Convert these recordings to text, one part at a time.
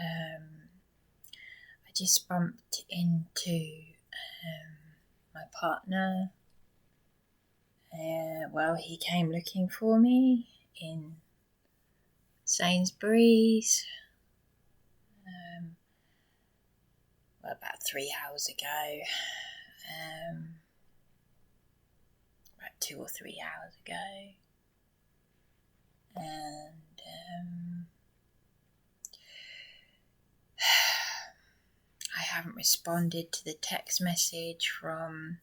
I just bumped into my partner. He came looking for me in Sainsbury's about 3 hours ago. About 2 or 3 hours ago. And I haven't responded to the text message from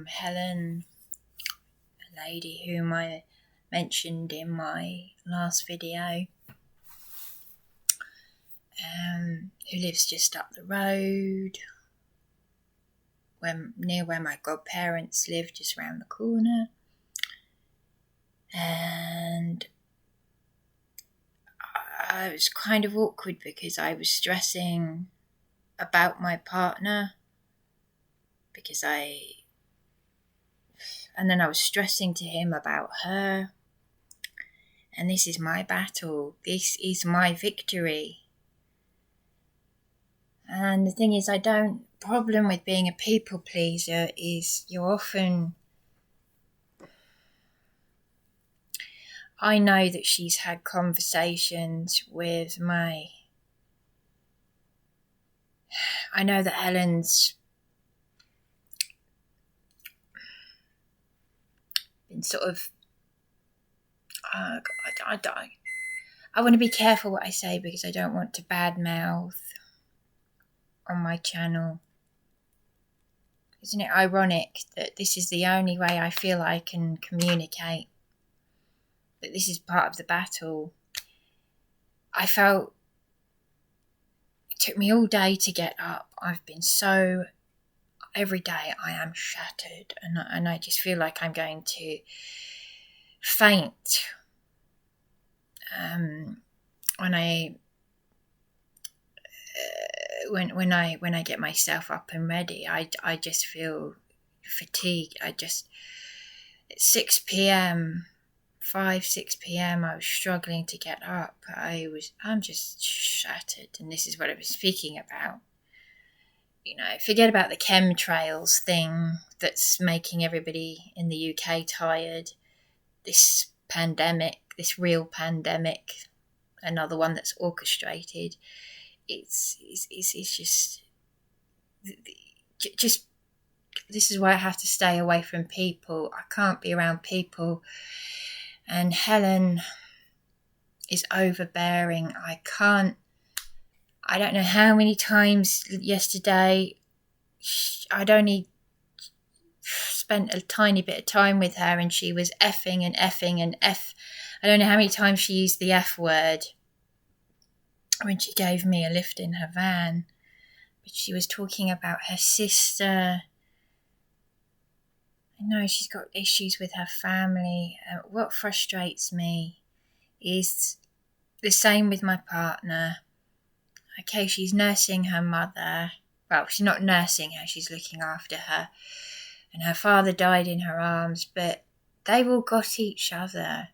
Helen, a lady whom I mentioned in my last video, who lives just up the road, near where my godparents live, just round the corner. And it was kind of awkward because I was stressing about my partner, and then I was stressing to him about her. And this is my battle. This is my victory. And the thing is, problem with being a people pleaser is I know that she's had conversations with I know that Helen's been sort of, I want to be careful what I say because I don't want to badmouth on my channel. Isn't it ironic that this is the only way I feel I can communicate? That this is part of the battle. I felt it took me all day to get up. Every day I am shattered, and I just feel like I'm going to faint. When I get myself up and ready, I just feel fatigued. At 6 p.m, 6 p.m, I was struggling to get up. I'm just shattered, and this is what I was speaking about. Forget about the chemtrails thing that's making everybody in the UK tired. This pandemic, this real pandemic, another one that's orchestrated. It's just this is why I have to stay away from people. I can't be around people. And Helen is overbearing. I don't know how many times yesterday I'd only spent a tiny bit of time with her and she was effing and effing and I don't know how many times she used the F word when she gave me a lift in her van. But she was talking about her sister. I know she's got issues with her family. What frustrates me is the same with my partner. Okay, she's nursing her mother. Well, she's not nursing her, she's looking after her. And her father died in her arms, but they've all got each other.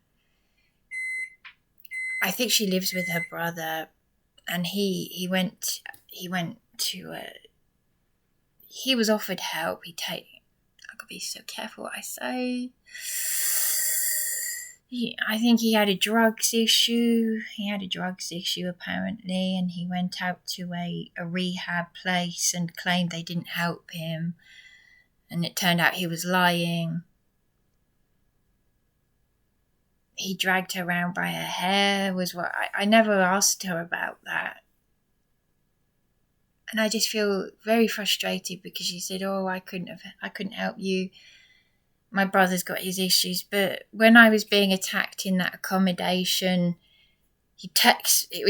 I think she lives with her brother, and he was offered help. I've got to be so careful what I say. I think he had a drugs issue. Apparently, and he went out to a rehab place and claimed they didn't help him. And it turned out he was lying. He dragged her around by her hair. I never asked her about that. And I just feel very frustrated because she said, "Oh, I couldn't help you. My brother's got his issues." But when I was being attacked in that accommodation, he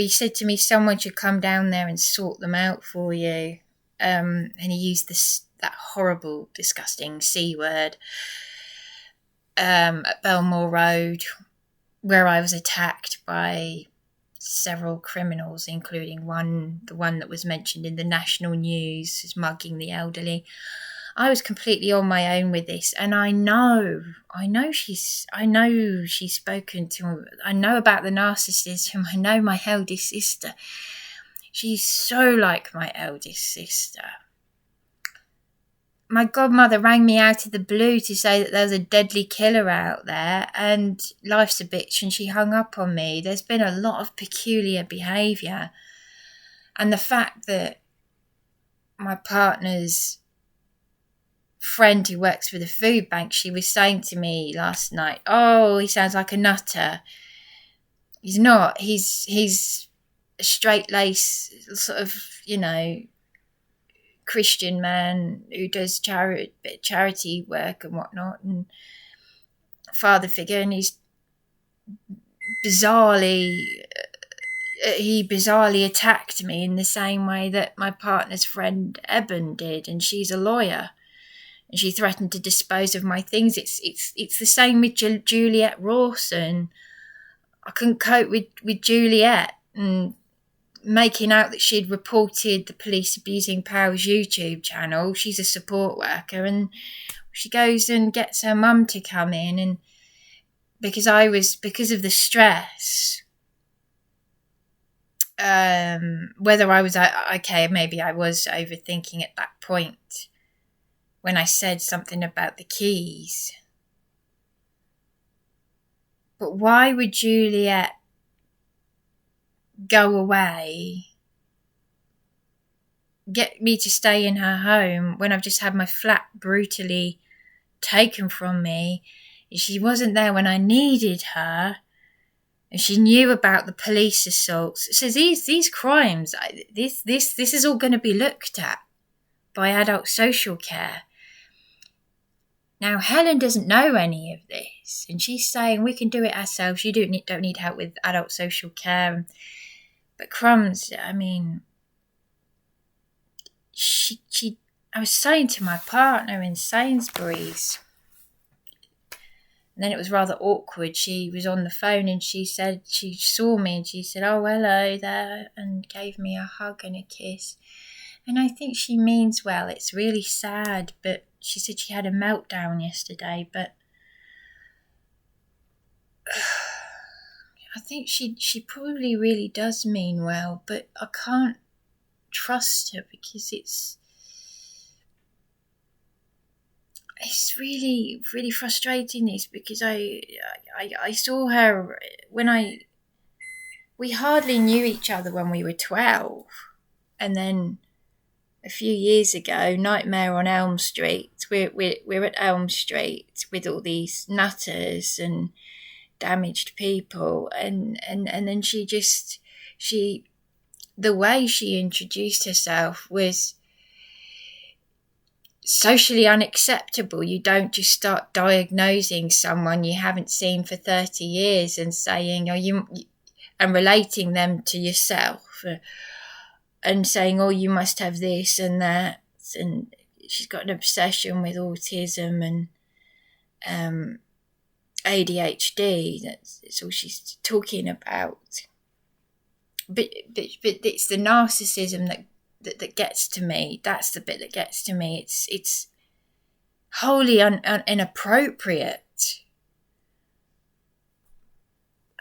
said to me, "Someone should come down there and sort them out for you." And he used that horrible, disgusting C word at Belmore Road, where I was attacked by several criminals, including the one that was mentioned in the national news, is mugging the elderly. I was completely on my own with this, and I know she's spoken to. I know about the narcissism. I know my eldest sister. She's so like my eldest sister. My godmother rang me out of the blue to say that there's a deadly killer out there, and life's a bitch, and she hung up on me. There's been a lot of peculiar behaviour, and the fact that my partner's friend who works for the food bank, she was saying to me last night, "Oh, he sounds like a nutter." He's not. He's a straight-laced sort of, Christian man who does charity work and whatnot, and father figure, and he bizarrely attacked me in the same way that my partner's friend Eben did, and she's a lawyer. And she threatened to dispose of my things. It's the same with Juliet Rawson. I couldn't cope with Juliet and making out that she'd reported the Police Abusing Powers YouTube channel. She's a support worker, and she goes and gets her mum to come in, and because of the stress, whether I was okay, maybe I was overthinking at that point when I said something about the keys. But why would Juliet go away, get me to stay in her home when I've just had my flat brutally taken from me? She wasn't there when I needed her, and she knew about the police assaults. So these crimes, this is all going to be looked at by adult social care. Now, Helen doesn't know any of this, and she's saying we can do it ourselves. You don't need help with adult social care. But crumbs, I mean, I was saying to my partner in Sainsbury's, and then it was rather awkward. She was on the phone and she said she saw me and she said, "Oh, hello there," and gave me a hug and a kiss. And I think she means well. It's really sad, but she said she had a meltdown yesterday, but I think she probably really does mean well, but I can't trust her because it's really, really frustrating, this, because I saw her when we hardly knew each other when we were 12, and then a few years ago, Nightmare on Elm Street. We're at Elm Street with all these nutters and damaged people, and then the way she introduced herself was socially unacceptable. You don't just start diagnosing someone you haven't seen for 30 years and saying, and relating them to yourself, and saying, "Oh, you must have this and that," and she's got an obsession with autism and ADHD. That's all she's talking about. But it's the narcissism that gets to me. That's the bit that gets to me. It's wholly inappropriate.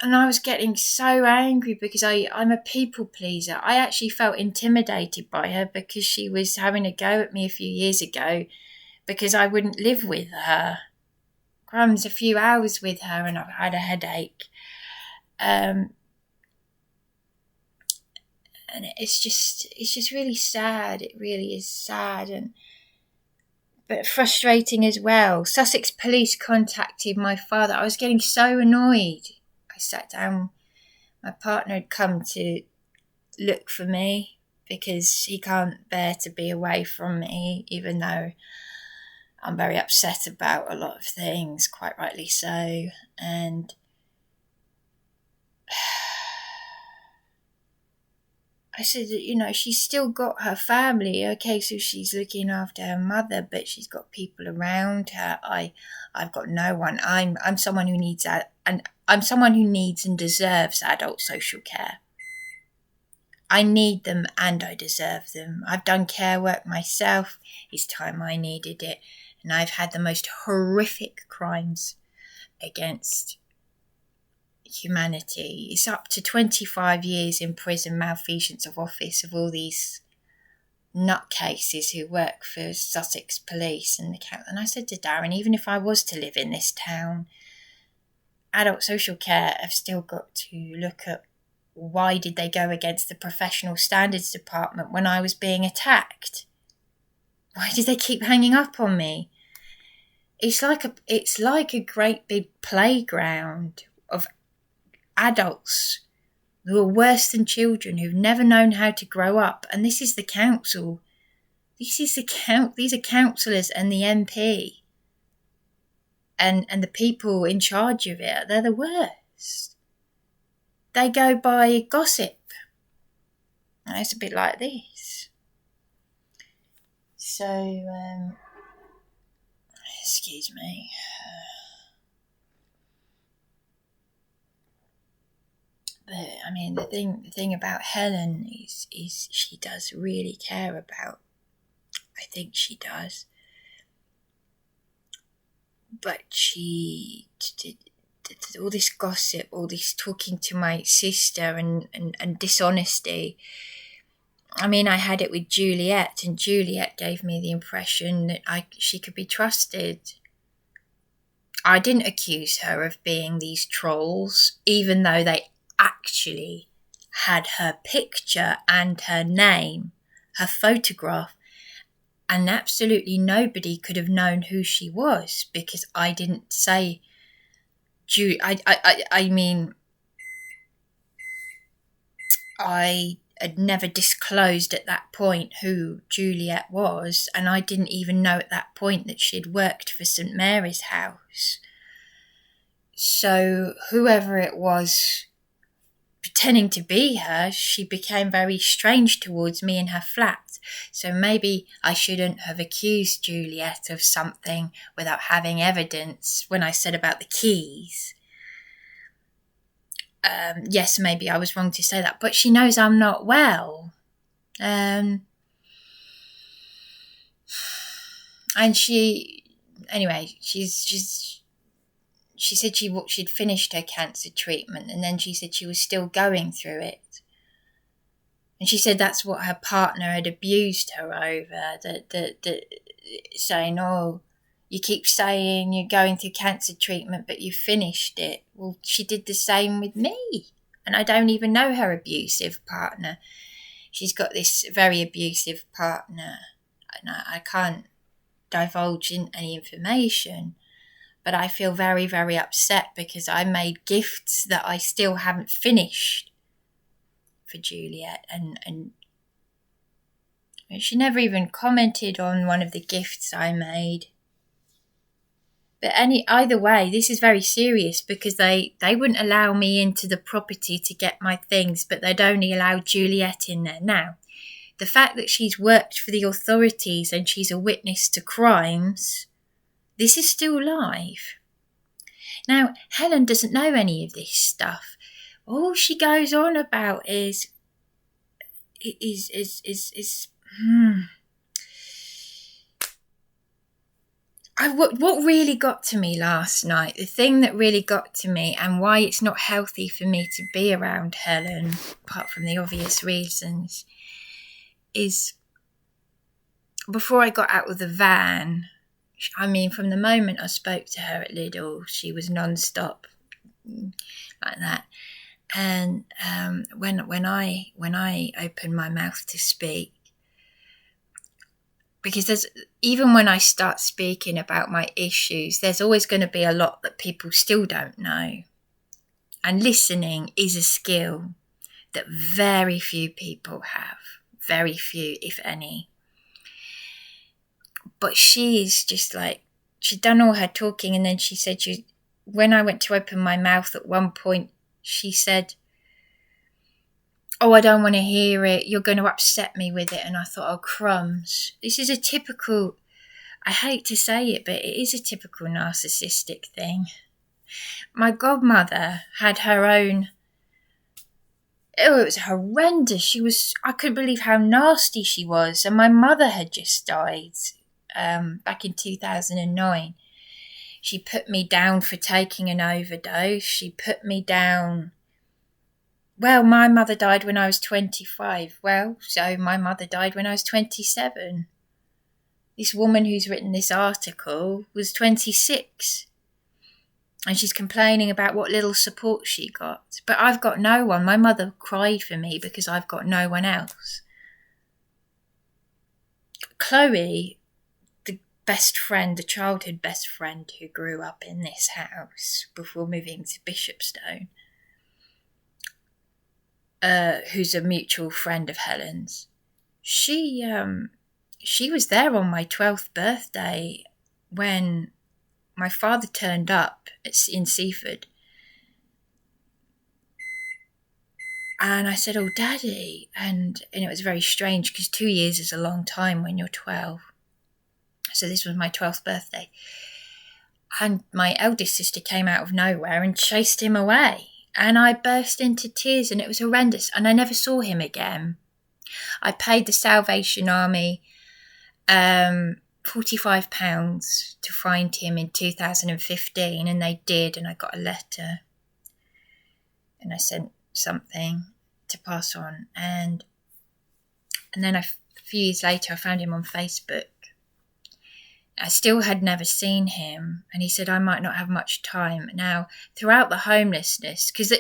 And I was getting so angry because I'm a people pleaser. I actually felt intimidated by her because she was having a go at me a few years ago because I wouldn't live with her. Crumbs, a few hours with her and I've had a headache. And it's just really sad. It really is sad, but frustrating as well. Sussex police contacted my father. I was getting so annoyed. I sat down. My partner had come to look for me because he can't bear to be away from me, even though I'm very upset about a lot of things, quite rightly so. And I said, she's still got her family. Okay, so she's looking after her mother, but she's got people around her. I've got no one. I'm someone who needs that, and I'm someone who needs and deserves adult social care. I need them and I deserve them. I've done care work myself. It's time I needed it. And I've had the most horrific crimes against humanity. It's up to 25 years in prison, malfeasance of office of all these nutcases who work for Sussex Police and the council. And I said to Darren, even if I was to live in this town, adult social care have still got to look at why did they go against the professional standards department when I was being attacked? Why did they keep hanging up on me? It's like a great big playground of adults who are worse than children, who've never known how to grow up. And this is the council. These are councillors and the MP. And the people in charge of it, they're the worst. They go by gossip. And it's a bit like this. So, excuse me. But I mean, the thing about Helen is she does really care about. I think she does. But she did all this gossip, all this talking to my sister and dishonesty. I mean, I had it with Juliet, and Juliet gave me the impression that she could be trusted. I didn't accuse her of being these trolls, even though they actually had her picture and her name, her photograph, and absolutely nobody could have known who she was because I didn't say. I mean, I had never disclosed at that point who Juliet was, and I didn't even know at that point that she'd worked for St Mary's House. So whoever it was pretending to be her, she became very strange towards me in her flat. So maybe I shouldn't have accused Juliet of something without having evidence when I said about the keys. Yes, maybe I was wrong to say that, but she knows I'm not well. And she said she'd finished her cancer treatment, and then she said she was still going through it. And she said that's what her partner had abused her over, that saying, oh, you keep saying you're going through cancer treatment, but you finished it. Well, she did the same with me. And I don't even know her abusive partner. She's got this very abusive partner. And I can't divulge in any information. But I feel very, very upset because I made gifts that I still haven't finished for Juliet. And she never even commented on one of the gifts I made. But either way, this is very serious because they wouldn't allow me into the property to get my things, but they'd only allow Juliet in there. Now, the fact that she's worked for the authorities and she's a witness to crimes, this is still live. Now, Helen doesn't know any of this stuff. All she goes on about is what really got to me last night, the thing that really got to me and why it's not healthy for me to be around Helen, apart from the obvious reasons, is before I got out of the van, I mean, from the moment I spoke to her at Lidl, she was non-stop like that. And when I opened my mouth to speak, because even when I start speaking about my issues, there's always going to be a lot that people still don't know. And listening is a skill that very few people have. Very few, if any. But she's just like, she'd done all her talking, and then she said, when I went to open my mouth at one point, she said, oh, I don't want to hear it. You're going to upset me with it. And I thought, oh, crumbs. This is a typical, I hate to say it, but it is a typical narcissistic thing. My godmother had her own it was horrendous. I couldn't believe how nasty she was. And my mother had just died back in 2009. She put me down for taking an overdose. She put me down. Well, my mother died when I was 25. Well, so my mother died when I was 27. This woman who's written this article was 26. And she's complaining about what little support she got. But I've got no one. My mother cried for me because I've got no one else. Chloe, the best friend, the childhood best friend who grew up in this house before moving to Bishopstone, who's a mutual friend of Helen's, she was there on my 12th birthday when my father turned up in Seaford. And I said, "Oh, Daddy." And it was very strange because 2 years is a long time when you're 12. So this was my 12th birthday. And my eldest sister came out of nowhere and chased him away. And I burst into tears and it was horrendous. And I never saw him again. I paid the Salvation Army £45 to find him in 2015, and they did, and I got a letter and I sent something to pass on, and then a few years later I found him on Facebook. I still had never seen him, and he said I might not have much time. Now, throughout the homelessness, because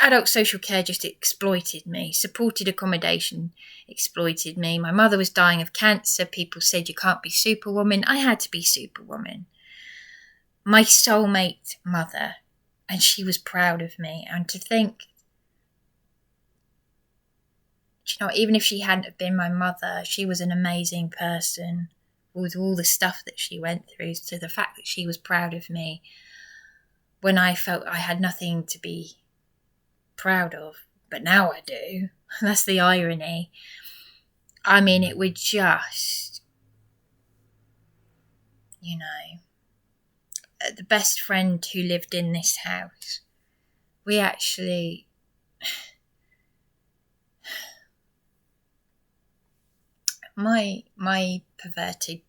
adult social care just exploited me, supported accommodation exploited me. My mother was dying of cancer. People said you can't be Superwoman. I had to be Superwoman. My soulmate mother, and she was proud of me. And to think, you know, even if she hadn't have been my mother, she was an amazing person. With all the stuff that she went through, so the fact that she was proud of me when I felt I had nothing to be proud of, but now I do. That's the irony. I mean, it would just, you know, the best friend who lived in this house, we actually, my perverted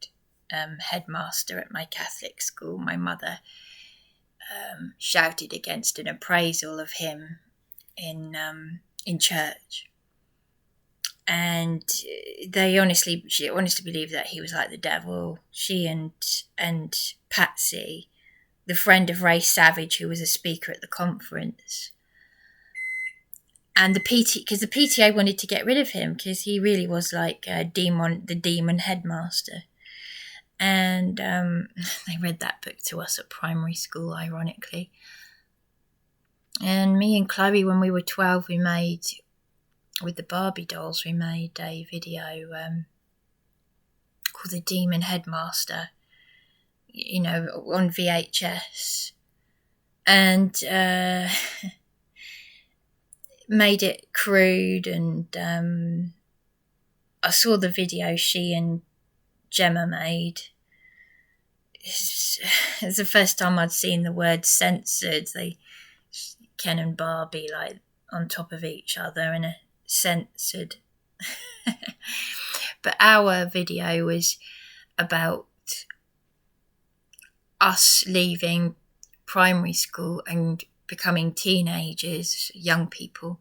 headmaster at my Catholic school, my mother shouted against an appraisal of him in church, and she honestly believed that he was like the devil. She and Patsy, the friend of Ray Savage, who was a speaker at the conference. And the PTA wanted to get rid of him because he really was like the demon headmaster. And they read that book to us at primary school, ironically. And me and Chloe, when we were 12, we made, with the Barbie dolls, we made a video called The Demon Headmaster, you know, on VHS. And made it crude, and I saw the video she and Gemma made. It's the first time I'd seen the word censored. Ken and Barbie like on top of each other and a censored. But our video was about us leaving primary school and becoming teenagers, young people.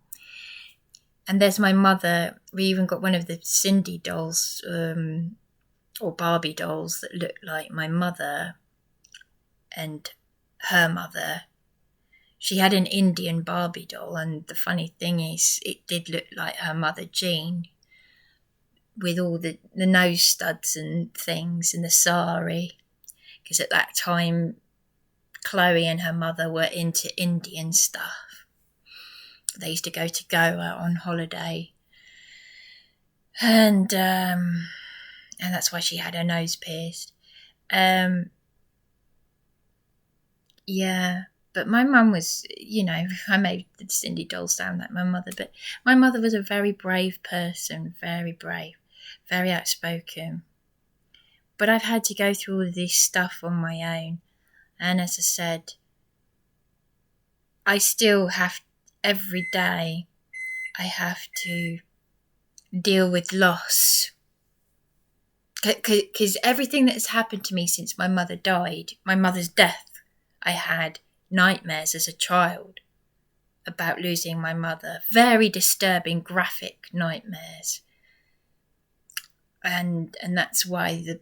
And there's my mother. We even got one of the Cindy dolls, or Barbie dolls, that looked like my mother and her mother. She had an Indian Barbie doll, and the funny thing is, it did look like her mother, Jean, with all the nose studs and things and the sari, because at that time Chloe and her mother were into Indian stuff. They used to go to Goa on holiday, and that's why she had her nose pierced. Yeah, but my mum was, you know, I made the Cindy doll sound like my mother, but my mother was a very brave person, very brave, very outspoken. But I've had to go through all of this stuff on my own. And as I said, I still have, every day, I have to deal with loss. Because everything that has happened to me since my mother died, my mother's death, I had nightmares as a child about losing my mother. Very disturbing, graphic nightmares. And that's why the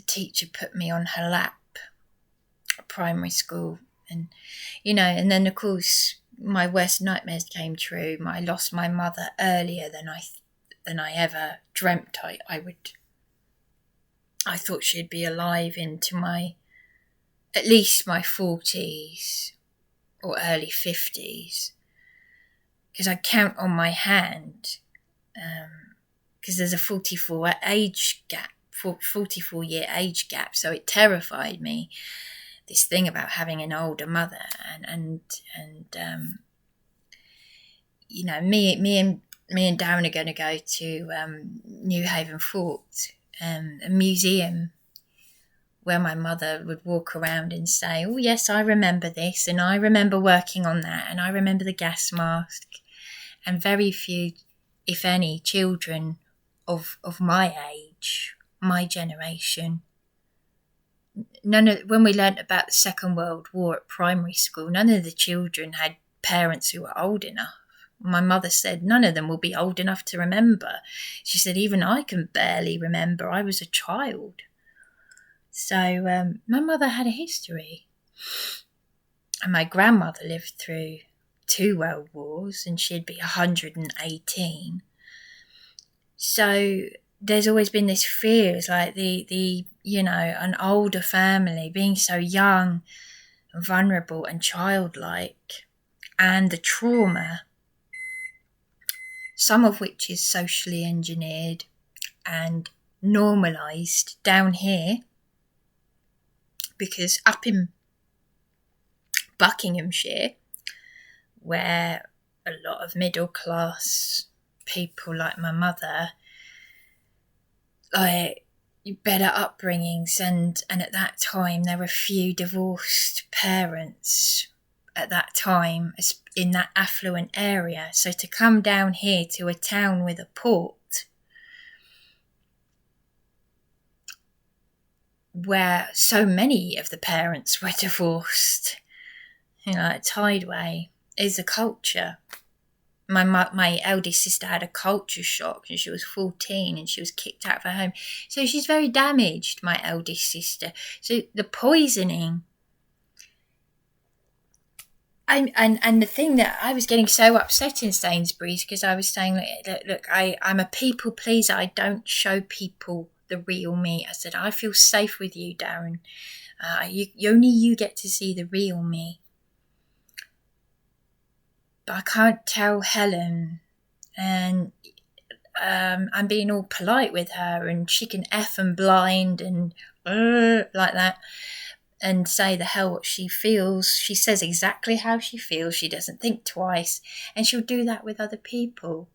teacher put me on her lap at primary school. And, and then, of course, my worst nightmares came true. I lost my mother earlier than I ever dreamt I would. I thought she'd be alive into at least my 40s or early 50s. Because I count on my hand, because there's a 44-year age gap, so it terrified me. This thing about having an older mother, and me and Darren are going to go to Newhaven Fort, a museum where my mother would walk around and say, "Oh yes, I remember this, and I remember working on that, and I remember the gas mask." And very few, if any, children of my age, my generation. When we learnt about the Second World War at primary school, none of the children had parents who were old enough. My mother said none of them will be old enough to remember. She said, even I can barely remember. I was a child. So my mother had a history. And my grandmother lived through 2 world wars, and she'd be 118. So there's always been this fear. It's like an older family being so young and vulnerable and childlike, and the trauma, some of which is socially engineered and normalised down here, because up in Buckinghamshire, where a lot of middle class people like my mother, better upbringings, and at that time there were few divorced parents at that time in that affluent area. So to come down here to a town with a port where so many of the parents were divorced, at Tideway, is a culture. My eldest sister had a culture shock and she was 14 and she was kicked out of her home. So she's very damaged, my eldest sister. So the poisoning. And the thing that I was getting so upset in Sainsbury's, because I was saying, look, I'm a people pleaser. I don't show people the real me. I said, I feel safe with you, Darren. Only you get to see the real me. But I can't tell Helen, and I'm being all polite with her, and she can F and blind and like that, and say the hell what she feels. She says exactly how she feels. She doesn't think twice, and she'll do that with other people.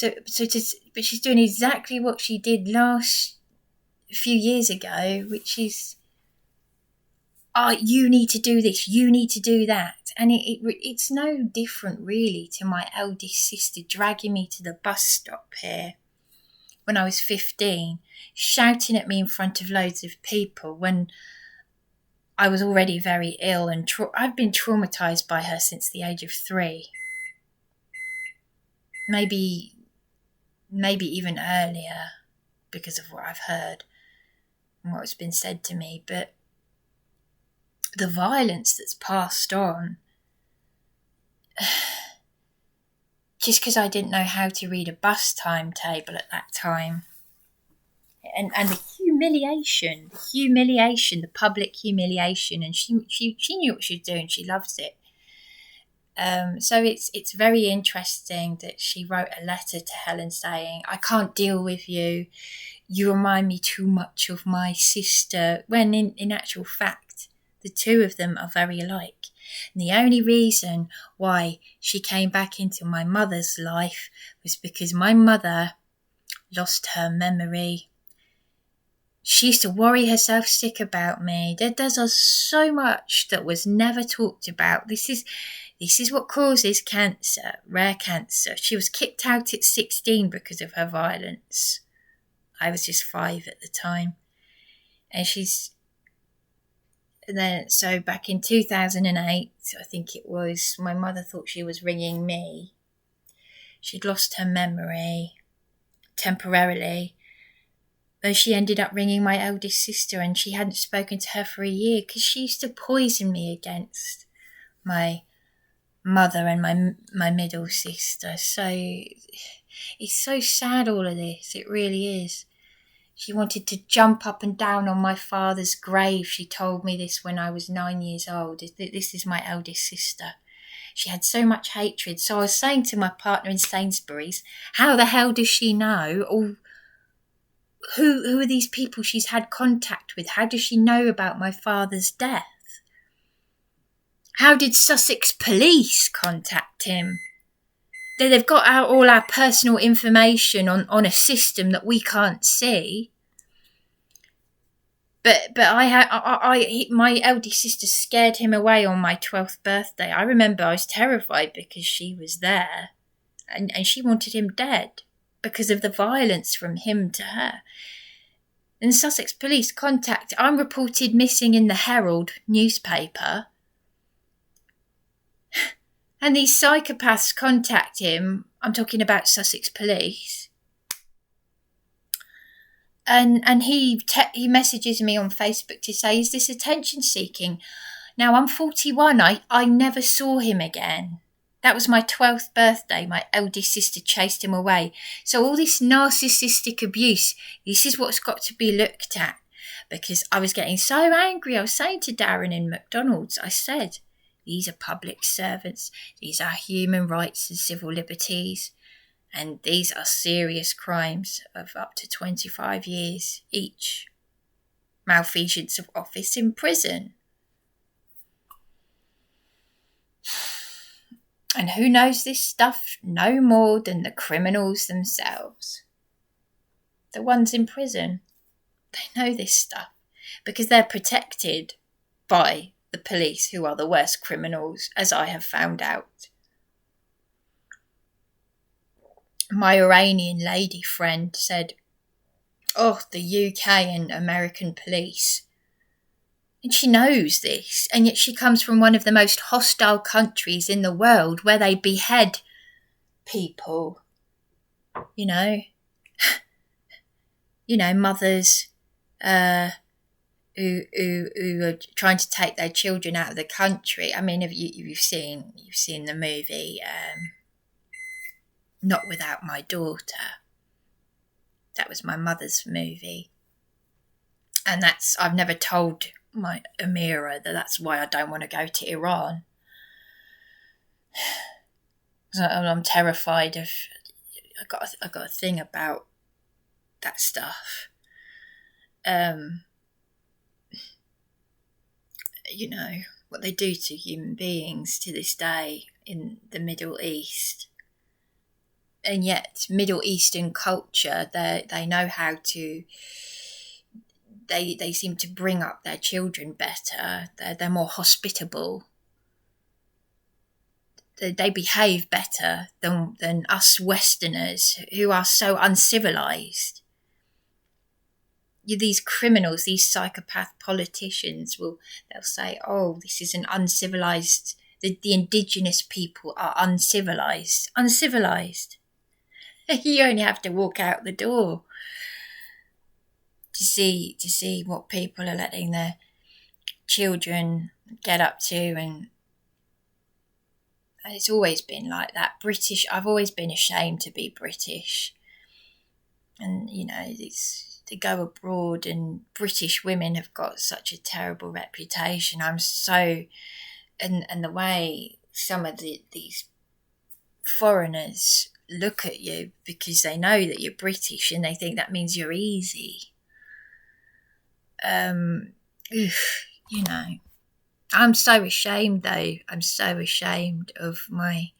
But she's doing exactly what she did a few years ago, which is, you need to do this, you need to do that. And it's no different really to my eldest sister dragging me to the bus stop here when I was 15, shouting at me in front of loads of people when I was already very ill, and I've been traumatised by her since the age of 3. Maybe even earlier, because of what I've heard and what's been said to me. But the violence that's passed on, just because I didn't know how to read a bus timetable at that time, and the humiliation, the public humiliation, and she knew what she was doing. She loves it. So it's very interesting that she wrote a letter to Helen saying, I can't deal with you. You remind me too much of my sister, when in actual fact, the two of them are very alike. And the only reason why she came back into my mother's life was because my mother lost her memory. She used to worry herself sick about me. There's so much that was never talked about. This is what causes cancer, rare cancer. She was kicked out at 16 because of her violence. I was just 5 at the time. And so back in 2008, I think it was, my mother thought she was ringing me. She'd lost her memory temporarily. But she ended up ringing my eldest sister, and she hadn't spoken to her for a year because she used to poison me against my mother and my middle sister. So it's so sad, all of this. It really is. She wanted to jump up and down on my father's grave. She told me this when I was 9 years old. This is my eldest sister. She had so much hatred. So I was saying to my partner in Sainsbury's, how the hell does she know? Or who are these people she's had contact with? How does she know about my father's death? How did Sussex police contact him? They've got all our personal information on a system that we can't see. But my eldest sister scared him away on my 12th birthday. I remember I was terrified because she was there, and she wanted him dead because of the violence from him to her. And Sussex police I'm reported missing in the Herald newspaper. And these psychopaths contact him. I'm talking about Sussex police. And he messages me on Facebook to say, is this attention seeking? Now, I'm 41. I never saw him again. That was my 12th birthday. My eldest sister chased him away. So all this narcissistic abuse, this is what's got to be looked at. Because I was getting so angry. I was saying to Darren in McDonald's, I said, these are public servants. These are human rights and civil liberties. And these are serious crimes of up to 25 years each. Malfeasance of office in prison. And who knows this stuff no more than the criminals themselves? The ones in prison. They know this stuff because they're protected by the police, who are the worst criminals, as I have found out. My Iranian lady friend said, oh, the UK and American police. And she knows this, and yet she comes from one of the most hostile countries in the world where they behead people. You know, mothers who are trying to take their children out of the country. I mean, you've seen the movie Not Without My Daughter. That was my mother's movie, and I've never told my Amira that's why I don't want to go to Iran. I'm terrified of. I got a thing about that stuff. What they do to human beings to this day in the Middle East. And yet, Middle Eastern culture, they know how to. They seem to bring up their children better. They're more hospitable. They behave better than us Westerners, who are so uncivilized. These criminals, these psychopath politicians they'll say, oh, this is an uncivilized. The indigenous people are uncivilized. Uncivilized. You only have to walk out the door to see what people are letting their children get up to, and it's always been like that. British, I've always been ashamed to be British, and to go abroad, and British women have got such a terrible reputation. And the way some of these foreigners look at you because they know that you're British and they think that means you're easy. I'm so ashamed though. I'm so ashamed of my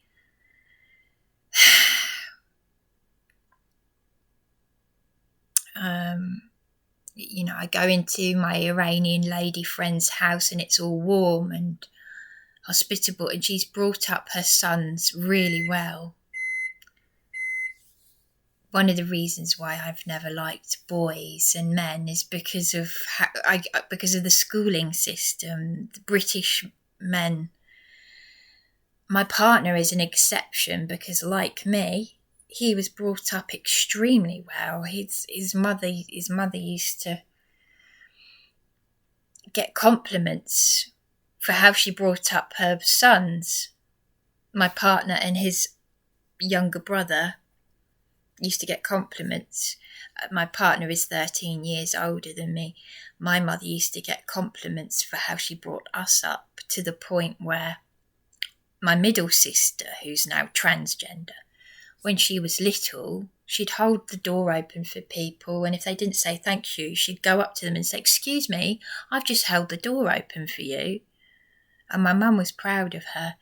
I go into my Iranian lady friend's house and it's all warm and hospitable, and she's brought up her sons really well. One of the reasons why I've never liked boys and men is because of the schooling system. The British men. My partner is an exception because, like me, he was brought up extremely well. His mother used to get compliments for how she brought up her sons. My partner and his younger brother used to get compliments. My partner is 13 years older than me. My mother used to get compliments for how she brought us up, to the point where my middle sister, who's now transgender, when she was little, she'd hold the door open for people, and if they didn't say thank you, she'd go up to them and say, "Excuse me, I've just held the door open for you." And my mum was proud of her.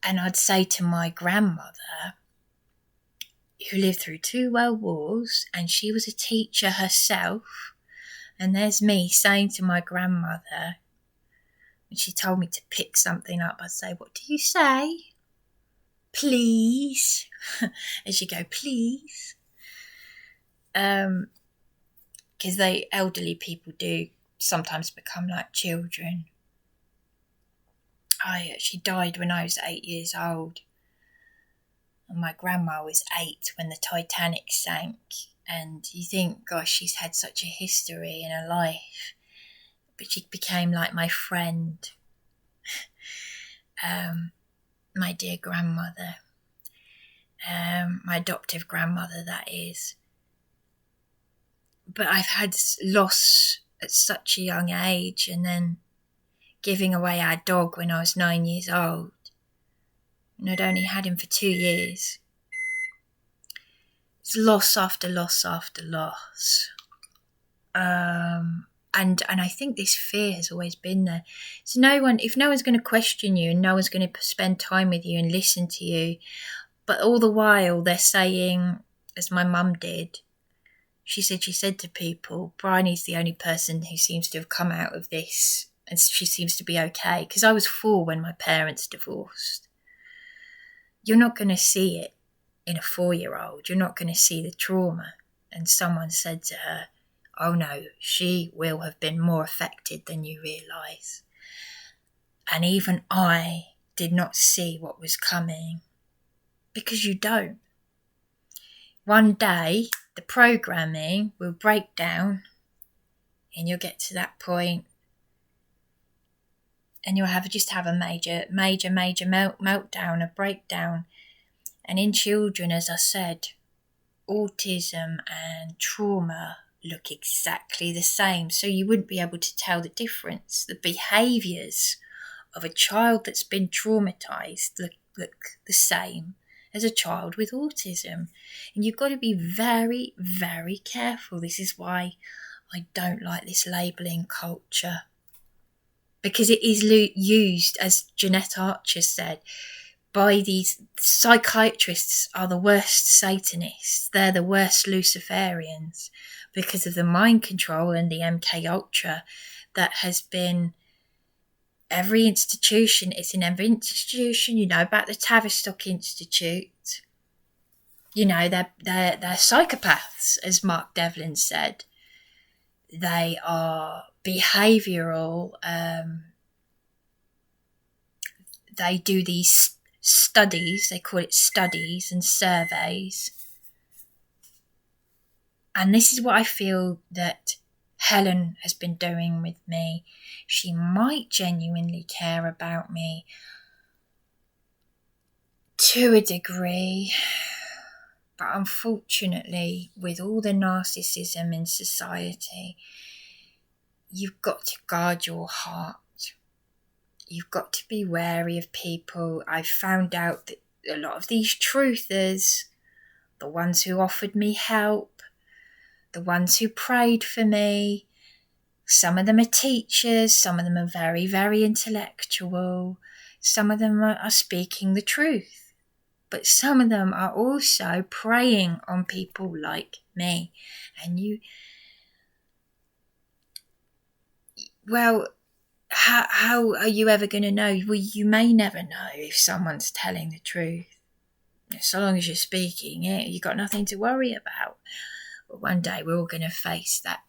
And I'd say to my grandmother, who lived through 2 world wars, and she was a teacher herself, and there's me saying to my grandmother, when she told me to pick something up, I'd say, "What do you say? Please." And she'd go, "Please." Because elderly people do sometimes become like children. She died when I was 8 years old. And my grandma was 8 when the Titanic sank. And you think, gosh, she's had such a history in her life. But she became like my friend. My dear grandmother. My adoptive grandmother, that is. But I've had loss at such a young age, and then giving away our dog when I was 9 years old. And I'd only had him for 2 years. It's loss after loss after loss. And I think this fear has always been there. So if no one's going to question you and no one's going to spend time with you and listen to you, but all the while they're saying, as my mum did, she said to people, "Bryony's the only person who seems to have come out of this, and she seems to be okay." Because I was 4 when my parents divorced. You're not going to see it in a 4-year-old. You're not going to see the trauma. And someone said to her, "Oh no, she will have been more affected than you realise." And even I did not see what was coming, because you don't. One day, the programming will break down, and you'll get to that point, and you'll just have a major meltdown, a breakdown. And in children, as I said, autism and trauma look exactly the same. So you wouldn't be able to tell the difference. The behaviours of a child that's been traumatised look the same as a child with autism. And you've got to be very, very careful. This is why I don't like this labelling culture. Because it is used, as Jeanette Archer said, by these psychiatrists are the worst Satanists. They're the worst Luciferians because of the mind control and the MK Ultra that has been every institution. It's in every institution. You know about the Tavistock Institute. You know, they're psychopaths, as Mark Devlin said. They are behavioural. They do these studies, they call it studies and surveys. And this is what I feel that Helen has been doing with me. She might genuinely care about me to a degree, but unfortunately, with all the narcissism in society, you've got to guard your heart. You've got to be wary of people. I've found out that a lot of these truthers, the ones who offered me help, the ones who prayed for me, some of them are teachers, some of them are very, very intellectual, some of them are speaking the truth, but some of them are also preying on people like me. And well, how are you ever going to know? Well, you may never know if someone's telling the truth. So long as you're speaking it, you've got nothing to worry about. But one day we're all going to face that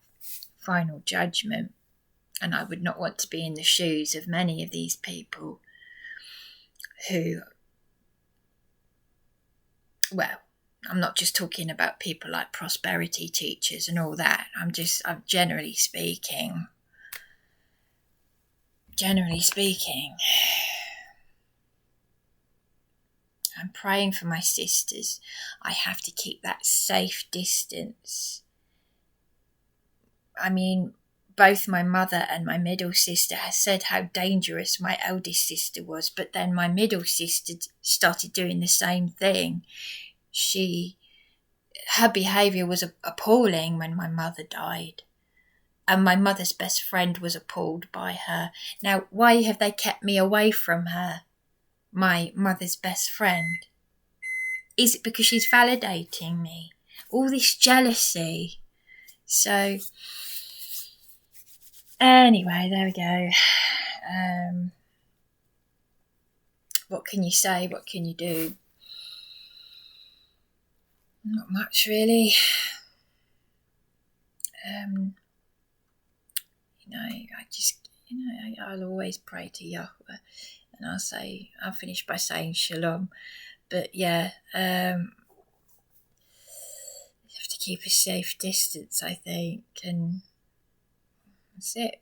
final judgment, and I would not want to be in the shoes of many of these people who, well, I'm not just talking about people like prosperity teachers and all that. I'm generally speaking, I'm praying for my sisters. I have to keep that safe distance. I mean, both my mother and my middle sister has said how dangerous my eldest sister was, but then my middle sister started doing the same thing. Her behaviour was appalling when my mother died, and my mother's best friend was appalled by her. Now, why have they kept me away from her, my mother's best friend? Is it because she's validating me? All this jealousy. So, anyway, there we go. What can you say? What can you do? Not much, really. I'll always pray to Yahweh, and I'll finish by saying shalom. But yeah, you have to keep a safe distance, I think, and that's it.